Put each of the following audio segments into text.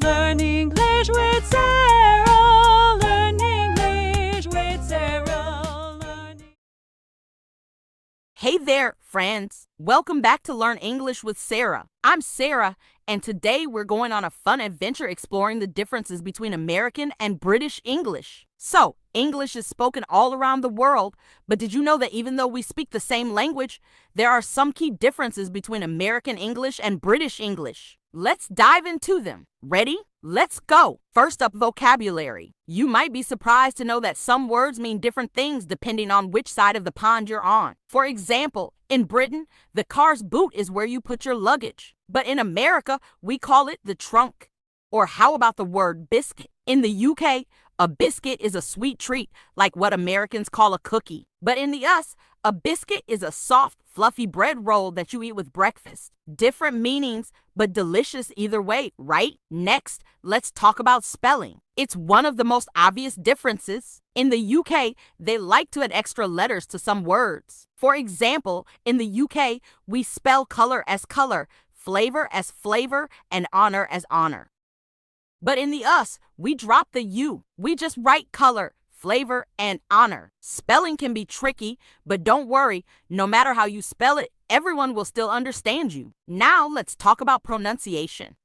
Learn English with Sarah. Learn English with Sarah. Hey there, friends. Welcome back to Learn English with Sarah. I'm Sarah, and today we're going on a fun adventure exploring the differences between American and British English. So, English is spoken all around the world, but did you know that even though we speak the same language, there are some key differences between American English and British English? Let's dive into them. Ready? Let's go. First up, vocabulary. You might be surprised to know that some words mean different things depending on which side of the pond you're on. For example, in Britain, the car's boot is where you put your luggage. But in America, we call it the trunk. Or how about the word biscuit? In the UK, a biscuit is a sweet treat, like what Americans call a cookie. But in the US, a biscuit is a soft, fluffy bread roll that you eat with breakfast. Different meanings, but delicious either way, right? Next, let's talk about spelling. It's one of the most obvious differences. In the UK, they like to add extra letters to some words. For example, in the UK, we spell color as color, flavor as flavor, and honor as honor. But in the US, we drop the U. We just write color, flavor, and honor. Spelling can be tricky, but don't worry, no matter how you spell it, everyone will still understand you. Now let's talk about pronunciation.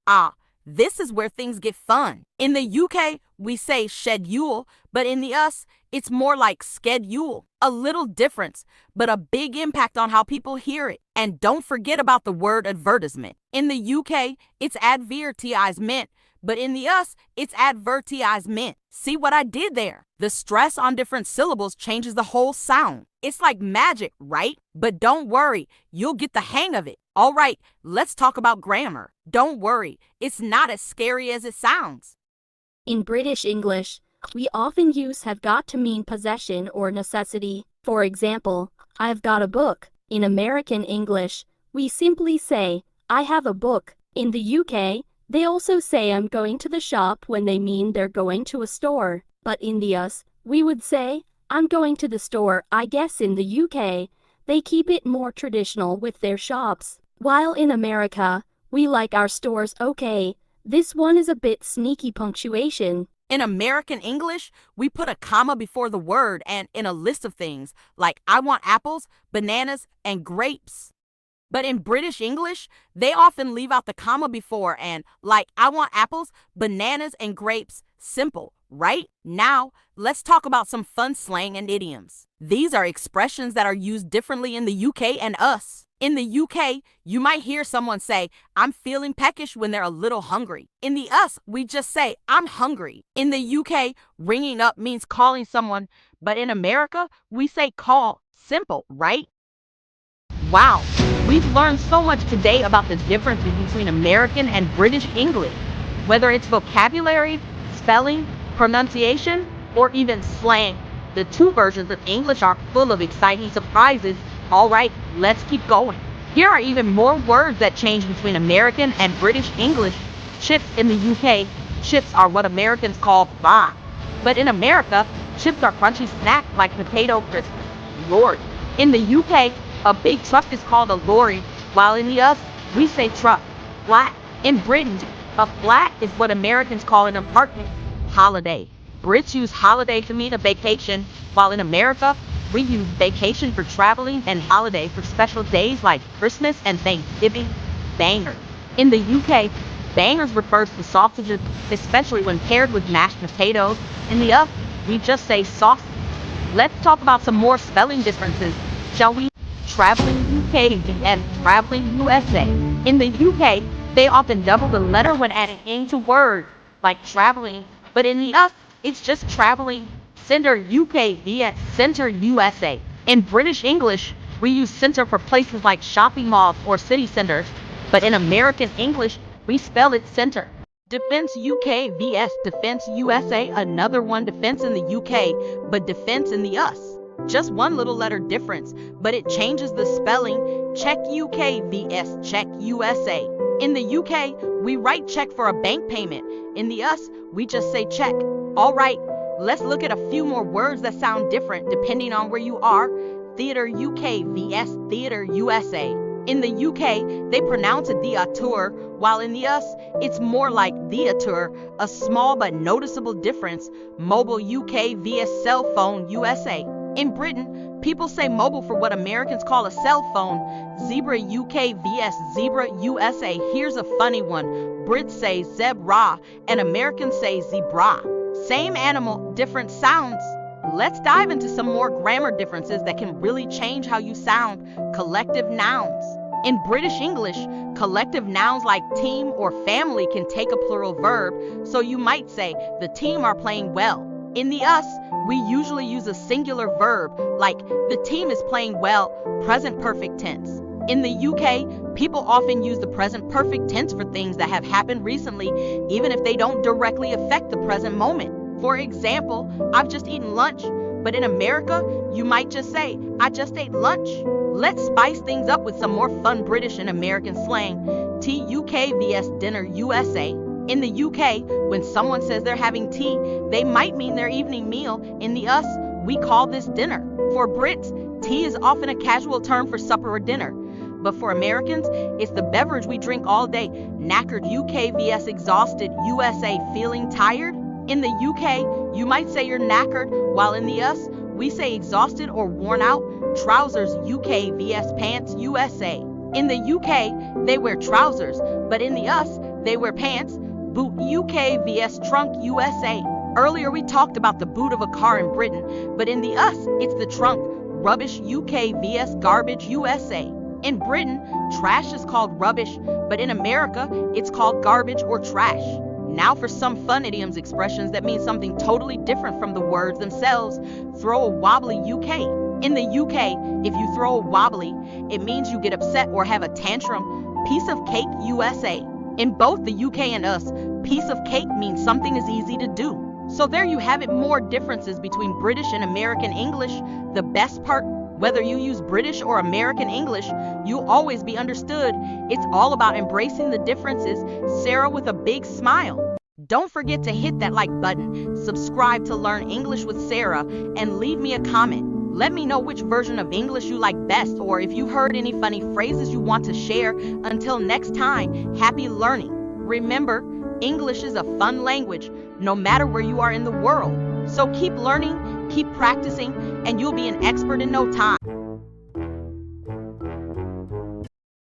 This is where things get fun. In the UK, we say schedule, but in the US, it's more like schedule. A little difference, but a big impact on how people hear it. And don't forget about the word advertisement. In the UK, it's advertisement, but in the US, it's advertisement. See what I did there? The stress on different syllables changes the whole sound. It's like magic, right? But don't worry, you'll get the hang of it. All right, let's talk about grammar. Don't worry, it's not as scary as it sounds. In British English, we often use have got to mean possession or necessity. For example, I've got a book. In American English, we simply say, I have a book. In the UK, they also say I'm going to the shop when they mean they're going to a store. But in the US, we would say, I'm going to the store. I guess in the UK, they keep it more traditional with their shops. While in America, we like our stores okay. This one is a bit sneaky punctuation. In American English, we put a comma before the word and in a list of things, like I want apples, bananas, and grapes. But in British English, they often leave out the comma before and like I want apples, bananas, and grapes. Simple, right? Now, let's talk about some fun slang and idioms. These are expressions that are used differently in the UK and us. In the UK, you might hear someone say, I'm feeling peckish when they're a little hungry. In the US, we just say, I'm hungry. In the UK, ringing up means calling someone, but in America, we say call. Simple, right? Wow, we've learned so much today about the differences between American and British English. Whether it's vocabulary, spelling, pronunciation, or even slang, the two versions of English are full of exciting surprises. All right, let's keep going. Here are even more words that change between American and British English. Chips in the UK, chips are what Americans call bah. But in America, chips are crunchy snacks like potato crisps. Lord. In the UK, a big truck is called a lorry, while in the US, we say truck. Flat. In Britain, a flat is what Americans call an apartment. Holiday. Brits use holiday to mean a vacation, while in America, we use vacation for traveling and holiday for special days like Christmas and Thanksgiving. Bangers. In the UK, bangers refers to sausages, especially when paired with mashed potatoes. In the US, we just say sausage. Let's talk about some more spelling differences, shall we? Traveling UK and traveling USA. In the UK, they often double the letter when adding into words, like traveling, but in the US, it's just traveling. Center UK vs Center USA. In British English, we use center for places like shopping malls or city centers, but in American English, we spell it center. Defense UK vs Defense USA, another one defense in the UK, but defense in the US. Just one little letter difference, but it changes the spelling. Check UK vs Check USA. In the UK, we write check for a bank payment. In the US, we just say check. All right, let's look at a few more words that sound different depending on where you are. Theater UK vs Theater USA. In the UK, they pronounce it theater, while in the US, it's more like theater, a small but noticeable difference. Mobile UK vs cell phone USA. In Britain, people say mobile for what Americans call a cell phone. Zebra UK vs zebra USA. Here's a funny one. Brits say zebra and Americans say zebra. Same animal, different sounds. Let's dive into some more grammar differences that can really change how you sound. Collective nouns. In British English, collective nouns like team or family can take a plural verb, so you might say, the team are playing well. In the US, we usually use a singular verb, like the team is playing well, present perfect tense. In the UK, people often use the present perfect tense for things that have happened recently, even if they don't directly affect the present moment. For example, I've just eaten lunch, but in America, you might just say, I just ate lunch. Let's spice things up with some more fun British and American slang. Tea UK vs dinner USA. In the UK, when someone says they're having tea, they might mean their evening meal. In the US, we call this dinner. For Brits, tea is often a casual term for supper or dinner. But for Americans, it's the beverage we drink all day. Knackered UK vs exhausted USA. Feeling tired? In the UK, you might say you're knackered, while in the US, we say exhausted or worn out. Trousers UK vs pants USA. In the UK, they wear trousers, but in the US, they wear pants. Boot UK vs trunk USA. Earlier we talked about the boot of a car in Britain, but in the US, it's the trunk. Rubbish UK vs garbage USA. In Britain, trash is called rubbish, but in America, it's called garbage or trash. Now for some fun idioms expressions that mean something totally different from the words themselves. Throw a wobbly UK. In the UK, if you throw a wobbly, it means you get upset or have a tantrum. Piece of cake USA. In both the UK and us, piece of cake means something is easy to do. So there you have it, more differences between British and American English. The best part, whether you use British or American English, you'll always be understood. It's all about embracing the differences. Sarah with a big smile. Don't forget to hit that like button, subscribe to Learn English with Sarah, and leave me a comment. Let me know which version of English you like best, or if you heard any funny phrases you want to share. Until next time, happy learning. Remember, English is a fun language, no matter where you are in the world. So keep learning, keep practicing, and you'll be an expert in no time.